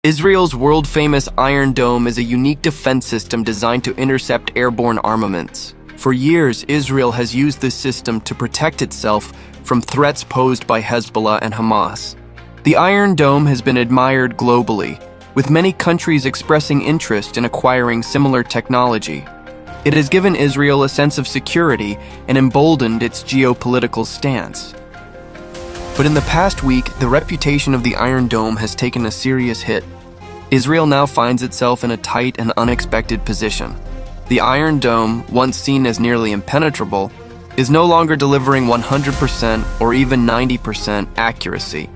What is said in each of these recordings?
Israel's world-famous Iron Dome is a unique defense system designed to intercept airborne armaments. For years, Israel has used this system to protect itself from threats posed by Hezbollah and Hamas. The Iron Dome has been admired globally, with many countries expressing interest in acquiring similar technology. It has given Israel a sense of security and emboldened its geopolitical stance. But in the past week, the reputation of the Iron Dome has taken a serious hit. Israel now finds itself in a tight and unexpected position. The Iron Dome, once seen as nearly impenetrable, is no longer delivering 100% or even 90% accuracy.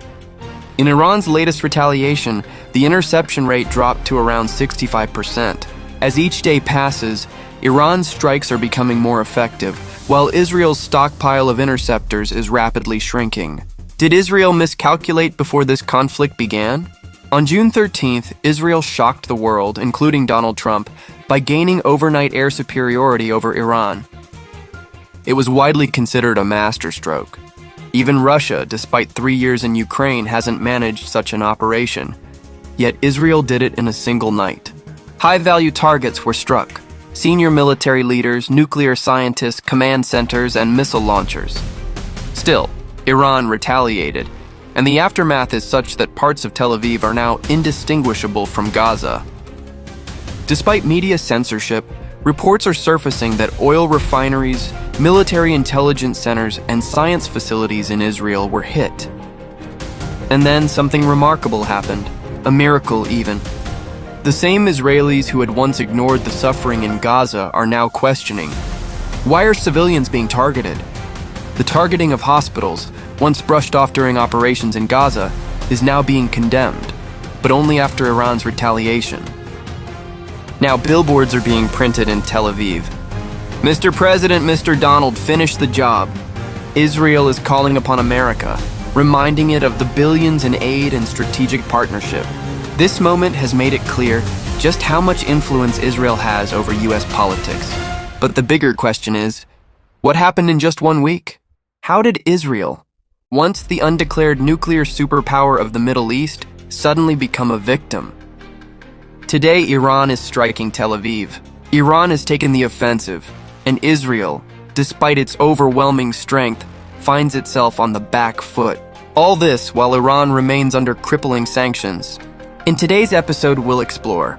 In Iran's latest retaliation, the interception rate dropped to around 65%. As each day passes, Iran's strikes are becoming more effective, while Israel's stockpile of interceptors is rapidly shrinking. Did Israel miscalculate before this conflict began? On June 13th, Israel shocked the world, including Donald Trump, by gaining overnight air superiority over Iran. It was widely considered a masterstroke. Even Russia, despite 3 years in Ukraine, hasn't managed such an operation. Yet Israel did it in a single night. High-value targets were struck: senior military leaders, nuclear scientists, command centers, and missile launchers. Still, Iran retaliated, and the aftermath is such that parts of Tel Aviv are now indistinguishable from Gaza. Despite media censorship, reports are surfacing that oil refineries, military intelligence centers, and science facilities in Israel were hit. And then something remarkable happened, a miracle even. The same Israelis who had once ignored the suffering in Gaza are now questioning, why are civilians being targeted? The targeting of hospitals, once brushed off during operations in Gaza, is now being condemned, but only after Iran's retaliation. Now billboards are being printed in Tel Aviv. Mr. President, Mr. Donald, finish the job. Israel is calling upon America, reminding it of the billions in aid and strategic partnership. This moment has made it clear just how much influence Israel has over US politics. But the bigger question is, what happened in just 1 week? How did Israel, once the undeclared nuclear superpower of the Middle East, suddenly become a victim? Today, Iran is striking Tel Aviv. Iran has taken the offensive, and Israel, despite its overwhelming strength, finds itself on the back foot. All this while Iran remains under crippling sanctions. In today's episode, we'll explore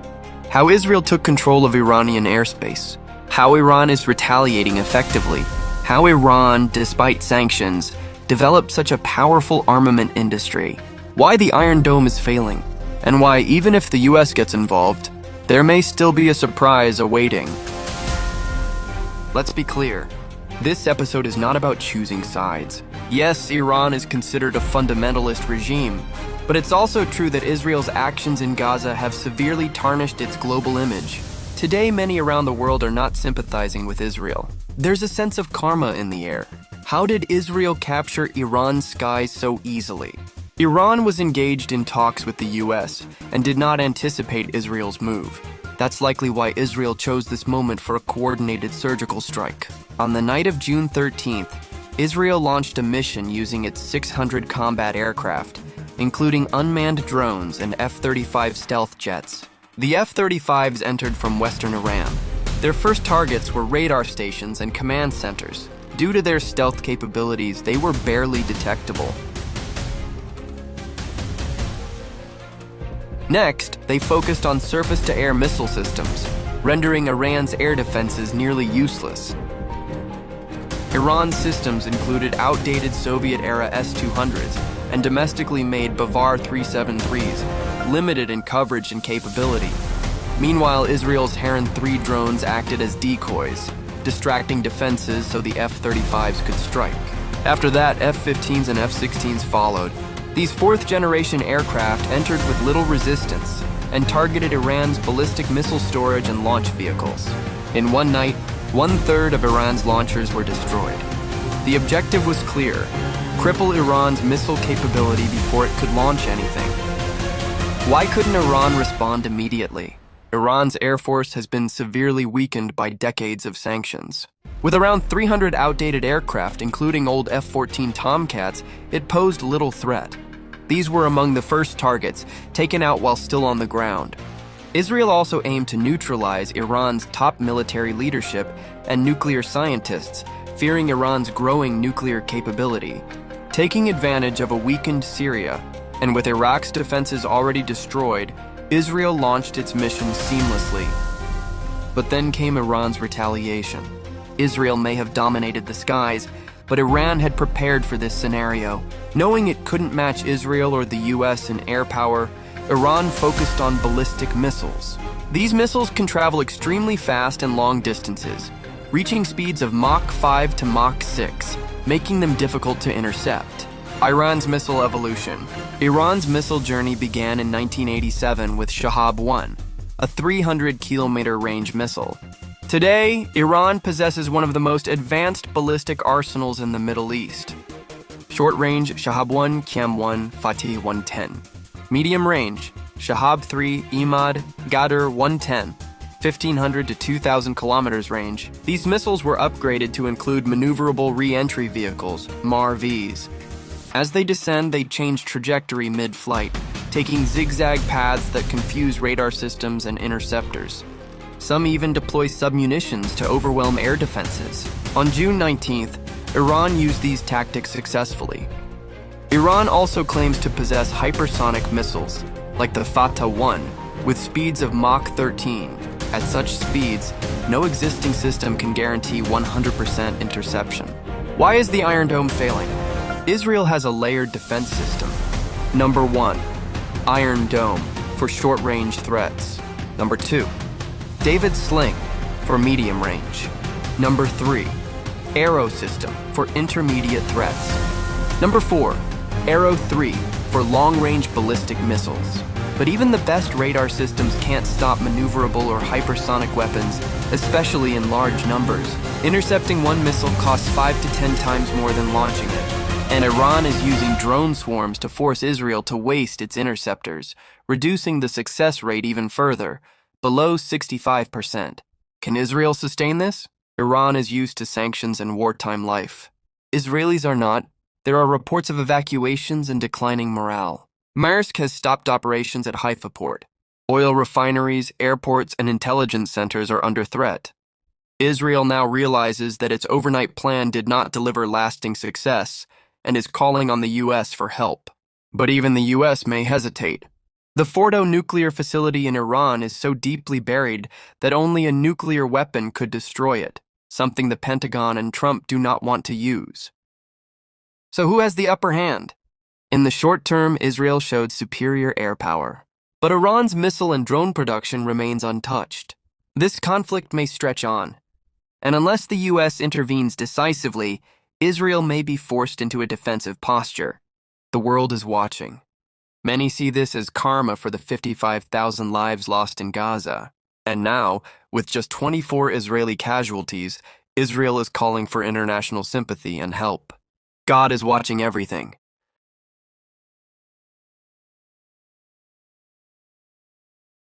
how Israel took control of Iranian airspace, how Iran is retaliating effectively, how Iran, despite sanctions, developed such a powerful armament industry, why the Iron Dome is failing, and why even if the US gets involved, there may still be a surprise awaiting. Let's be clear, this episode is not about choosing sides. Yes, Iran is considered a fundamentalist regime, but it's also true that Israel's actions in Gaza have severely tarnished its global image. Today, many around the world are not sympathizing with Israel. There's a sense of karma in the air. How did Israel capture Iran's skies so easily? Iran was engaged in talks with the US and did not anticipate Israel's move. That's likely why Israel chose this moment for a coordinated surgical strike. On the night of June 13th, Israel launched a mission using its 600 combat aircraft, including unmanned drones and F-35 stealth jets. The F-35s entered from western Iran. Their first targets were radar stations and command centers. Due to their stealth capabilities, they were barely detectable. Next, they focused on surface-to-air missile systems, rendering Iran's air defenses nearly useless. Iran's systems included outdated Soviet-era S-200s and domestically made Bavar 373s, limited in coverage and capability. Meanwhile, Israel's Heron 3 drones acted as decoys, distracting defenses so the F-35s could strike. After that, F-15s and F-16s followed. These fourth-generation aircraft entered with little resistance and targeted Iran's ballistic missile storage and launch vehicles. In one night, 1/3 of Iran's launchers were destroyed. The objective was clear: cripple Iran's missile capability before it could launch anything. Why couldn't Iran respond immediately? Iran's air force has been severely weakened by decades of sanctions. With around 300 outdated aircraft, including old F-14 Tomcats, it posed little threat. These were among the first targets, taken out while still on the ground. Israel also aimed to neutralize Iran's top military leadership and nuclear scientists, fearing Iran's growing nuclear capability. Taking advantage of a weakened Syria, and with Iraq's defenses already destroyed, Israel launched its mission seamlessly. But then came Iran's retaliation. Israel may have dominated the skies, but Iran had prepared for this scenario. Knowing it couldn't match Israel or the US in air power, Iran focused on ballistic missiles. These missiles can travel extremely fast and long distances, reaching speeds of Mach 5 to Mach 6, making them difficult to intercept. Iran's missile evolution. Iran's missile journey began in 1987 with Shahab-1, a 300-kilometer range missile. Today, Iran possesses one of the most advanced ballistic arsenals in the Middle East. Short-range Shahab-1, Qam-1, Fateh-110. Medium-range Shahab-3, Imad, Ghadr 110, 1,500 to 2,000 kilometers range. These missiles were upgraded to include maneuverable re-entry vehicles, MAR-Vs. As they descend, they change trajectory mid-flight, taking zigzag paths that confuse radar systems and interceptors. Some even deploy submunitions to overwhelm air defenses. On June 19th, Iran used these tactics successfully. Iran also claims to possess hypersonic missiles, like the Fateh-1, with speeds of Mach 13. At such speeds, no existing system can guarantee 100% interception. Why is the Iron Dome failing? Israel has a layered defense system. Number 1, Iron Dome, for short-range threats. Number 2, David Sling, for medium range. Number 3, Arrow system, for intermediate threats. Number 4, Arrow 3, for long-range ballistic missiles. But even the best radar systems can't stop maneuverable or hypersonic weapons, especially in large numbers. Intercepting one missile costs 5 to 10 times more than launching it. And Iran is using drone swarms to force Israel to waste its interceptors, reducing the success rate even further, below 65%. Can Israel sustain this? Iran is used to sanctions and wartime life. Israelis are not. There are reports of evacuations and declining morale. Maersk has stopped operations at Haifa port. Oil refineries, airports, and intelligence centers are under threat. Israel now realizes that its overnight plan did not deliver lasting success and is calling on the U.S. for help. But even the U.S. may hesitate. The Fordo nuclear facility in Iran is so deeply buried that only a nuclear weapon could destroy it, something the Pentagon and Trump do not want to use. So who has the upper hand? In the short term, Israel showed superior air power. But Iran's missile and drone production remains untouched. This conflict may stretch on. And unless the U.S. intervenes decisively, Israel may be forced into a defensive posture. The world is watching. Many see this as karma for the 55,000 lives lost in Gaza. And now, with just 24 Israeli casualties, Israel is calling for international sympathy and help. God is watching everything.